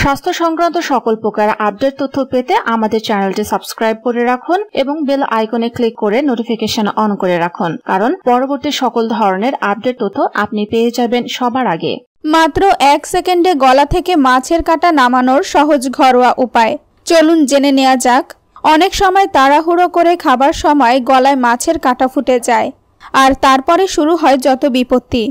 স্বাস্থ্য সংক্রান্ত সকল প্রকার আপডেট তথ্য পেতে আমাদের চ্যানেলটি সাবস্ক্রাইব করে রাখুন এবং বেল আইকনে ক্লিক করে নোটিফিকেশন অন করে রাখুন, কারণ পরবর্তী সকল ধরনের আপডেট তথ্য আপনি পেয়ে যাবেন সবার আগে। মাত্র 1 সেকেন্ডে গলা থেকে মাছের কাঁটা নামানোর সহজ ঘরোয়া উপায়, চলুন জেনে নেওয়া যাক। অনেক সময় তাড়াহুড়ো করে খাবার সময় গলায় মাছের কাঁটা ফুটে যায়, আর তারপরে শুরু হয় যত বিপত্তি।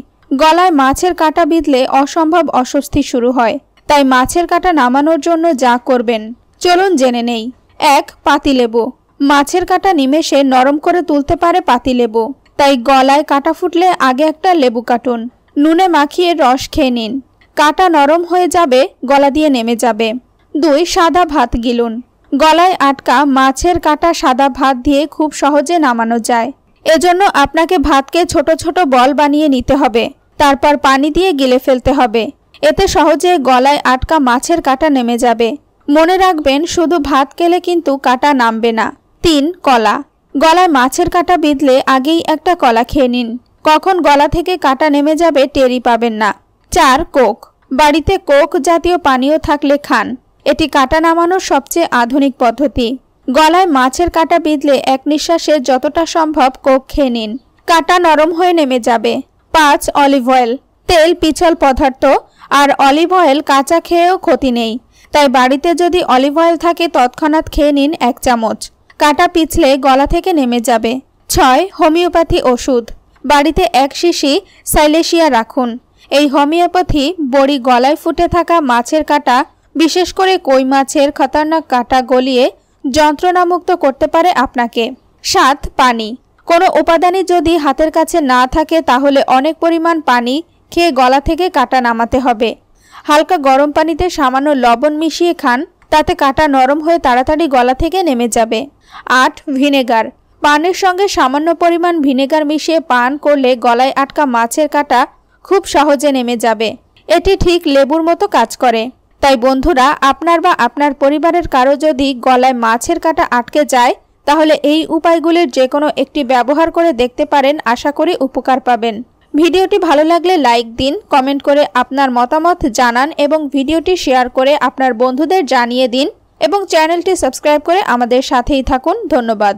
গলায় মাছের কাঁটা বিঁধলে অসম্ভব অস্বস্তি শুরু হয়। তাই মাছের কাঁটা নামানোর জন্য যা করবেন চলুন জেনে নেই। 1. পাতিলেবু। মাছের কাঁটা নিমেষে নরম করে তুলতে পারে পাতিলেবু, তাই গলায় কাঁটা ফুটলে আগে একটা লেবু কাটুন, নুনে মাখিয়ে রস খেয়ে নিন। কাঁটা নরম হয়ে যাবে, গলা দিয়ে নেমে যাবে। 2. সাদা ভাত গিলুন। গলায় আটকা মাছের কাঁটা সাদা ভাত দিয়ে খুব সহজে নামানো যায়। এজন্য আপনাকে ভাতকে ছোট ছোট বল বানিয়ে নিতে হবে, তারপর পানি দিয়ে গিলে ফেলতে হবে। এতে সহজে গলায় আটকা মাছের কাঁটা নেমে যাবে। মনে রাখবেন, শুধু ভাত খেলে কিন্তু কাঁটা নামবে না। 3. কলা। গলায় মাছের কাঁটা বিঁধলে আগেই একটা কলা খেয়ে নিন, কখন গলা থেকে কাঁটা নেমে যাবে টেরই পাবেন না। 4. কোক। বাড়িতে কোক জাতীয় পানীয় থাকলে খান, এটি কাঁটা নামানোর সবচেয়ে আধুনিক পদ্ধতি। গলায় মাছের কাঁটা বিঁধলে এক নিঃশ্বাসে যতটা সম্ভব কোক খেয়ে নিন, কাঁটা নরম হয়ে নেমে যাবে। 5. Olive oil. তেল পিছল পদার্থ, আর অলিভ অয়েল কাঁচা খেয়েও ক্ষতি নেই, তাই বাড়িতে যদি অলিভ অয়েল থাকে তৎক্ষণাৎ খেয়ে নিন 1 চামচ, কাঁটা পিছলে গলা থেকে নেমে যাবে। 6. হোমিওপ্যাথি ওষুধ। বাড়িতে 1 শিশি সাইলেশিয়া রাখুন। এই হোমিওপ্যাথি বড়ি গলায় ফুটে থাকা মাছের কাঁটা, বিশেষ করে কই মাছের খতরনাক কাঁটা গলিয়ে যন্ত্রণামুক্ত করতে পারে আপনাকে। 7. পানি। কোনো উপাদানই যদি হাতের কাছে না থাকে তাহলে অনেক পরিমাণ পানি খেয়ে গলা থেকে কাঁটা নামাতে হবে। হালকা গরম পানিতে সামান্য লবণ মিশিয়ে খান, তাতে কাঁটা নরম হয়ে তাড়াতাড়ি গলা থেকে নেমে যাবে। 8. ভিনেগার। পানির সঙ্গে সামান্য পরিমাণ ভিনেগার মিশিয়ে পান করলে গলায় আটকা মাছের কাঁটা খুব সহজে নেমে যাবে। এটি ঠিক লেবুর মতো কাজ করে। তাই বন্ধুরা, আপনার বা আপনার পরিবারের কারো যদি গলায় মাছের কাঁটা আটকে যায়, তাহলে এই উপায়গুলির যে কোনো একটি ব্যবহার করে দেখতে পারেন। আশা করি উপকার পাবেন। ভিডিওটি ভালো লাগলে লাইক দিন, কমেন্ট করে আপনার মতামত জানান এবং ভিডিওটি শেয়ার করে আপনার বন্ধুদের জানিয়ে দিন এবং চ্যানেলটি সাবস্ক্রাইব করে আমাদের সাথেই থাকুন। ধন্যবাদ।